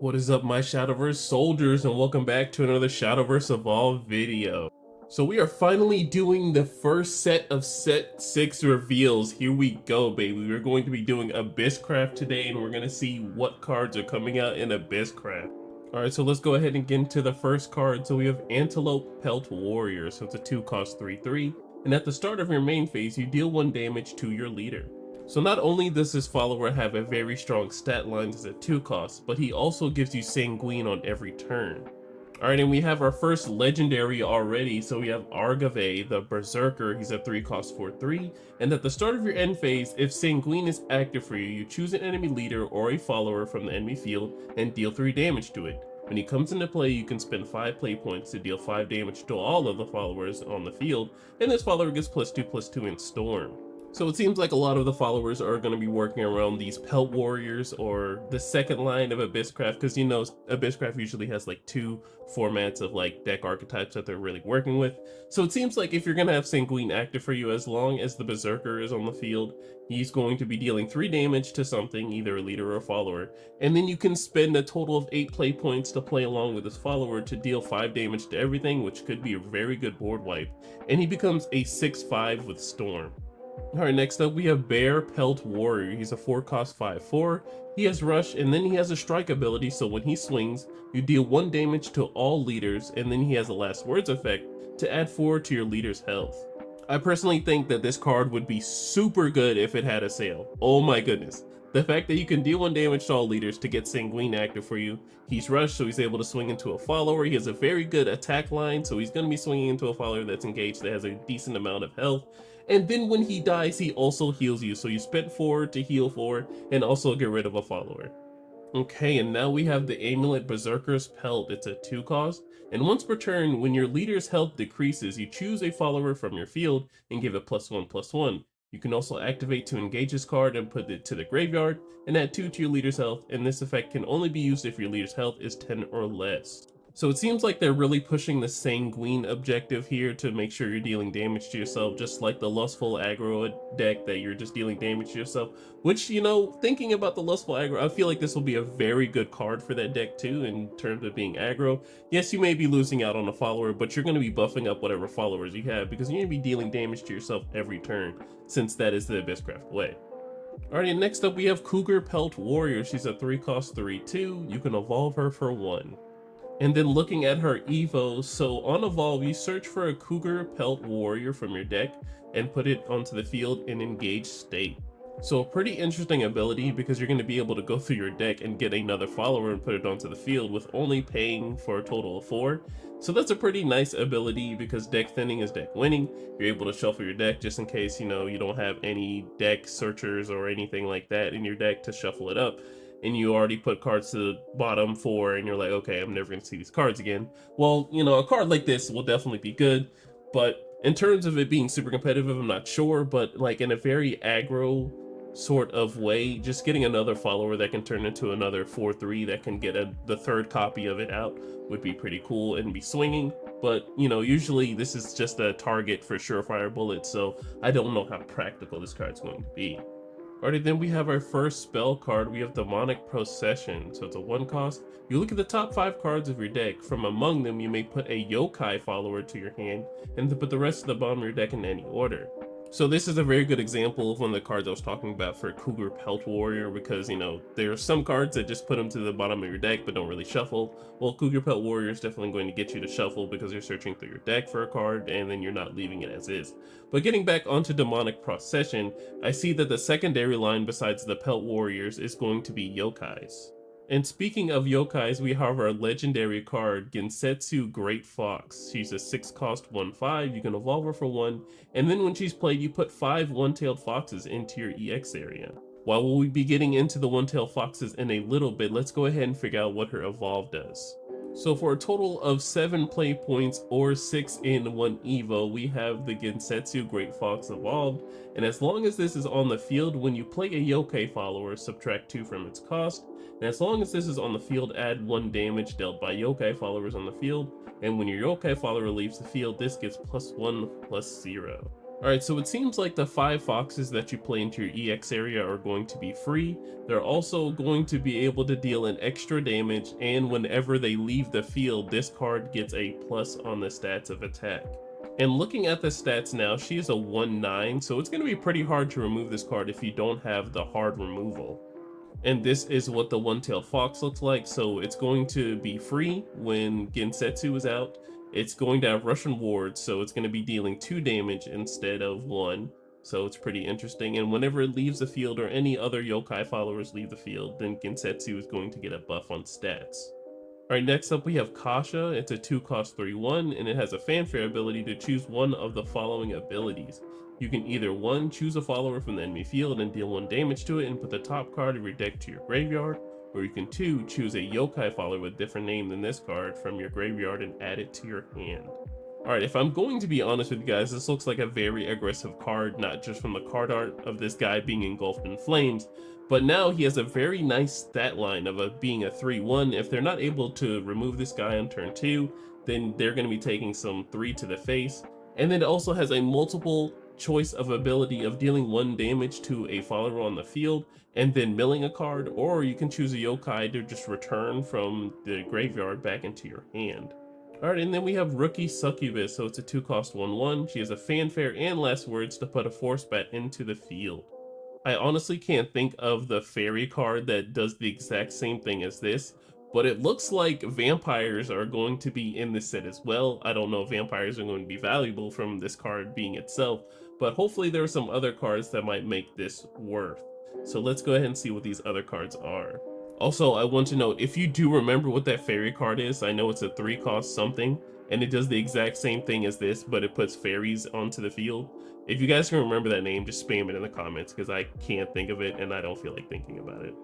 What is up, my Shadowverse soldiers, and welcome back to another Shadowverse Evolved video. So we are finally doing the first set of set 6 reveals. Here we go, baby. We're going to be doing Abysscraft today, and we're going to see what cards are coming out in Abysscraft. Alright, so let's go ahead and get into the first card. So we have Antelope, Pelt Warrior. So it's a 2-cost 3/3, and at the start of your main phase, you deal 1 damage to your leader. So not only does this follower have a very strong stat line as a 2-cost, but he also gives you Sanguine on every turn. Alright, and we have our first legendary already. So we have Arave the Berserker. He's a 3-cost 4/3, and at the start of your end phase, if Sanguine is active for you, you choose an enemy leader or a follower from the enemy field and deal 3 damage to it. When he comes into play, you can spend 5 play points to deal 5 damage to all of the followers on the field, and this follower gets +2/+2 in Storm. So it seems like a lot of the followers are going to be working around these Pelt Warriors or the second line of Abysscraft, because you know Abysscraft usually has like 2 formats of like deck archetypes that they're really working with. So it seems like if you're going to have Sanguine active for you, as long as the Berserker is on the field, he's going to be dealing 3 damage to something, either a leader or a follower, and then you can spend a total of 8 play points to play along with this follower to deal 5 damage to everything, which could be a very good board wipe, and he becomes a 6/5 with Storm. Alright, next up we have Bear Pelt Warrior. He's a 4-cost 5/4. He has Rush, and then he has a Strike ability, so when he swings, you deal 1 damage to all leaders, and then he has a Last Words effect to add 4 to your leader's health. I personally think that this card would be super good if it had a sale. Oh my goodness. The fact that you can deal 1 damage to all leaders to get Sanguine active for you. He's Rushed, so he's able to swing into a follower. He has a very good attack line, so he's going to be swinging into a follower that's engaged that has a decent amount of health. And then when he dies, he also heals you, so you spent 4 to heal 4 and also get rid of a follower. Okay, and now we have the Amulet Berserker's Pelt. It's a 2-cost, and once per turn, when your leader's health decreases, you choose a follower from your field and give it +1/+1. You can also activate to engage this card and put it to the graveyard and add 2 to your leader's health, and this effect can only be used if your leader's health is 10 or less. So it seems like they're really pushing the Sanguine objective here to make sure you're dealing damage to yourself, just like the Lustful Aggro deck that you're just dealing damage to yourself, which, you know, thinking about the Lustful Aggro, I feel like this will be a very good card for that deck too in terms of being aggro. Yes, you may be losing out on a follower, but you're going to be buffing up whatever followers you have because you're going to be dealing damage to yourself every turn, since that is the Abysscraft way. Alright, and next up we have Cougar Pelt Warrior. She's a 3-cost 3/2. You can evolve her for 1. And then looking at her evo, so on evolve, you search for a Cougar Pelt Warrior from your deck and put it onto the field in engaged state. So a pretty interesting ability because you're going to be able to go through your deck and get another follower and put it onto the field with only paying for a total of 4. So that's a pretty nice ability because deck thinning is deck winning. You're able to shuffle your deck just in case, you know, you don't have any deck searchers or anything like that in your deck to shuffle it up, and you already put cards to the bottom 4 and you're like, okay, I'm never going to see these cards again. Well, you know, a card like this will definitely be good, but in terms of it being super competitive, I'm not sure, but like in a very aggro sort of way, just getting another follower that can turn into another 4/3 that can get the 3rd copy of it out would be pretty cool and be swinging. But, you know, usually this is just a target for surefire bullets, so I don't know how practical this card's going to be. Alright, then we have our first spell card. We have Demonic Procession. So it's a 1-cost. You look at the top 5 cards of your deck. From among them, you may put a yokai follower to your hand and then put the rest of the bottom of your deck in any order. So this is a very good example of one of the cards I was talking about for Cougar Pelt Warrior, because, you know, there are some cards that just put them to the bottom of your deck but don't really shuffle. Well, Cougar Pelt Warrior is definitely going to get you to shuffle because you're searching through your deck for a card and then you're not leaving it as is. But getting back onto Demonic Procession, I see that the secondary line besides the Pelt Warriors is going to be yokais. And speaking of yokais, we have our legendary card, Genetu Great Fox. She's a 6-cost 1/5. You can evolve her for 1, and then when she's played, you put 5 one-tailed foxes into your EX area. While we'll be getting into the one-tailed foxes in a little bit, let's go ahead and figure out what her evolve does. So for a total of 7 play points or 6 in 1 evo, we have the Genetu Great Fox evolved, and as long as this is on the field, when you play a yokai follower, subtract 2 from its cost, and as long as this is on the field, add 1 damage dealt by yokai followers on the field, and when your yokai follower leaves the field, this gets +1/+0. Alright, so it seems like the 5 foxes that you play into your EX area are going to be free. They're also going to be able to deal an extra damage, and whenever they leave the field, this card gets a plus on the stats of attack. And looking at the stats now, she is a 1/9, so it's going to be pretty hard to remove this card if you don't have the hard removal. And this is what the one-tailed fox looks like. So it's going to be free when Gensetsu is out. It's going to have Russian wards, so it's going to be dealing 2 damage instead of 1. So it's pretty interesting. And whenever it leaves the field or any other yokai followers leave the field, then Gensetsu is going to get a buff on stats. Alright, next up we have Kasha. It's a 2-cost 3/1, and it has a fanfare ability to choose one of the following abilities. You can either 1. Choose a follower from the enemy field and deal 1 damage to it and put the top card of your deck to your graveyard, or you can 2. Choose a yokai follower with a different name than this card from your graveyard and add it to your hand. Alright, if I'm going to be honest with you guys, this looks like a very aggressive card, not just from the card art of this guy being engulfed in flames, but now he has a very nice stat line of being a 3/1. If they're not able to remove this guy on turn 2, then they're going to be taking some 3 to the face. And then it also has a multiple choice of ability of dealing 1 damage to a follower on the field and then milling a card, or you can choose a yokai to just return from the graveyard back into your hand. Alright, and then we have Rookie Succubus, so it's a 2-cost 1/1. She has a fanfare and last words to put a force bat into the field. I honestly can't think of the fairy card that does the exact same thing as this, but it looks like vampires are going to be in this set as well. I don't know if vampires are going to be valuable from this card being itself, but hopefully there are some other cards that might make this worth. So let's go ahead and see what these other cards are. Also, I want to note, if you do remember what that fairy card is, I know it's a 3-cost something, and it does the exact same thing as this, but it puts fairies onto the field. If you guys can remember that name, just spam it in the comments, because I can't think of it, and I don't feel like thinking about it.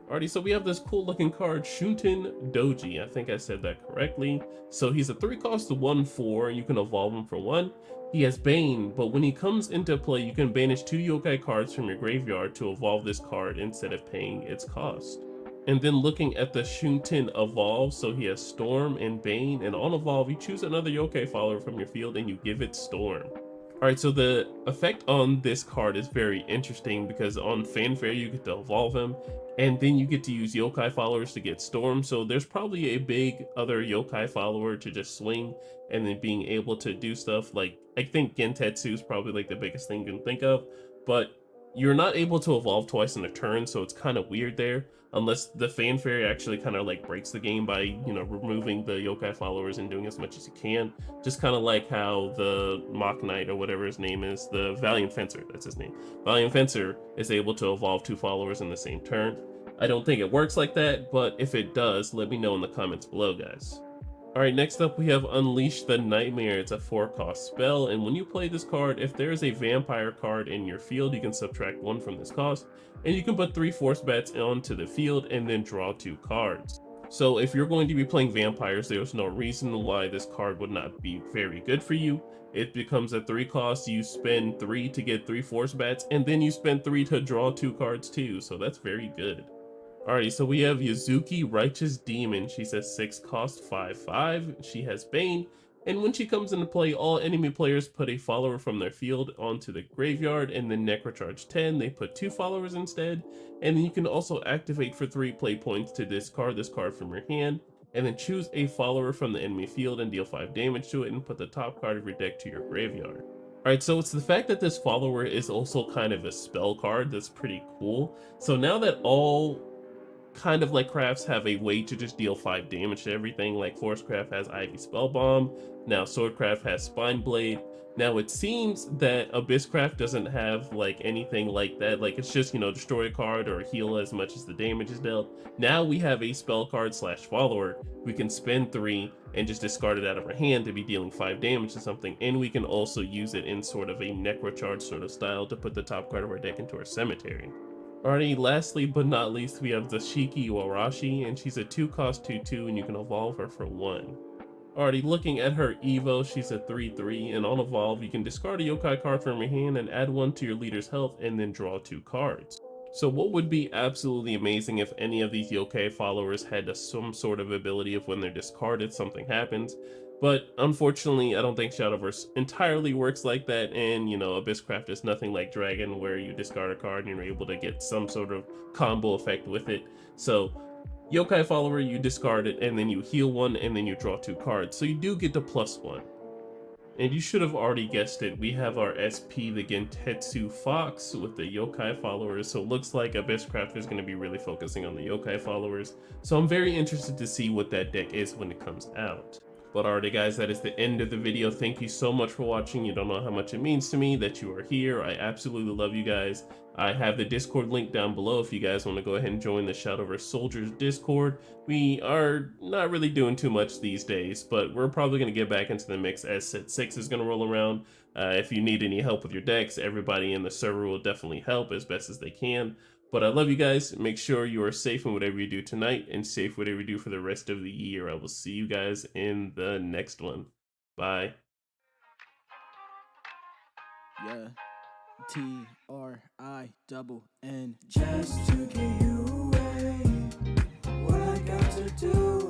Alrighty, so we have this cool looking card, Shtindogee. I think I said that correctly. So he's a 3-cost 1/4, and you can evolve him for 1. He has Bane, but when he comes into play, you can banish 2 yokai cards from your graveyard to evolve this card instead of paying its cost. And then looking at the Shuntin evolve, so he has Storm and Bane, and on evolve, you choose another yokai follower from your field and you give it Storm. Alright, so the effect on this card is very interesting because on Fanfare you get to evolve him, and then you get to use yokai followers to get Storm, so there's probably a big other yokai follower to just swing, and then being able to do stuff like, I think Gentetsu is probably like the biggest thing you can think of, but you're not able to evolve twice in a turn, so it's kind of weird there, unless the Fanfare actually kind of like breaks the game by, you know, removing the yokai followers and doing as much as you can. Just kind of like how the Mock Knight, or whatever his name is, the Valiant Fencer, that's his name. Valiant Fencer is able to evolve 2 followers in the same turn. I don't think it works like that, but if it does, let me know in the comments below, guys. Alright, next up we have Unleash the Nightmare. It's a 4-cost spell, and when you play this card, if there is a vampire card in your field, you can subtract 1 from this cost, and you can put 3 force bats onto the field and then draw 2 cards. So if you're going to be playing vampires, there's no reason why this card would not be very good for you. It becomes a 3-cost, you spend 3 to get 3 force bats, and then you spend 3 to draw 2 cards too, so that's very good. Alrighty, so we have Yuzuki, Righteous Demon. She's a 6-cost 5/5. She has Bane, and when she comes into play, all enemy players put a follower from their field onto the graveyard, and then Necrocharge 10. They put 2 followers instead, and then you can also activate for 3 play points to discard this card from your hand, and then choose a follower from the enemy field and deal 5 damage to it, and put the top card of your deck to your graveyard. Alright, so it's the fact that this follower is also kind of a spell card that's pretty cool. So now that all kind of like crafts have a way to just deal 5 damage to everything, like Forcecraft has Ivy Spellbomb, now Swordcraft has Spine Blade. Now it seems that Abysscraft doesn't have like anything like that, like it's just, you know, destroy a card or heal as much as the damage is dealt. Now we have a spell card slash follower. We can spend 3 and just discard it out of our hand to be dealing 5 damage to something, and we can also use it in sort of a Necrocharge sort of style to put the top card of our deck into our cemetery. Alrighty, lastly but not least, we have the Shiki Rashi, and she's a 2-cost 2/2, and you can evolve her for 1. Alrighty, looking at her Evo, she's a 3/3, and on evolve, you can discard a yokai card from your hand and add 1 to your leader's health, and then draw 2 cards. So what would be absolutely amazing if any of these yokai followers had some sort of ability of when they're discarded, something happens? But unfortunately, I don't think Shadowverse entirely works like that, and you know, Abysscraft is nothing like Dragon, where you discard a card and you're able to get some sort of combo effect with it. So, Yokai Follower, you discard it, and then you heal one, and then you draw 2 cards. So you do get the +1. And you should have already guessed it, we have our SP, the Genetu Fox, with the Yokai Followers, so it looks like Abysscraft is going to be really focusing on the Yokai Followers. So I'm very interested to see what that deck is when it comes out. But alrighty guys, that is the end of the video. Thank you so much for watching. You don't know how much it means to me that you are here. I absolutely love you guys. I have the Discord link down below if you guys want to go ahead and join the Shadowverse Soldiers Discord. We are not really doing too much these days, but we're probably going to get back into the mix as set 6 is going to roll around. If you need any help with your decks, everybody in the server will definitely help as best as they can. But I love you guys. Make sure you are safe in whatever you do tonight and safe whatever you do for the rest of the year. I will see you guys in the next one. Bye. Yeah. TRINN just to get you away. What I got to do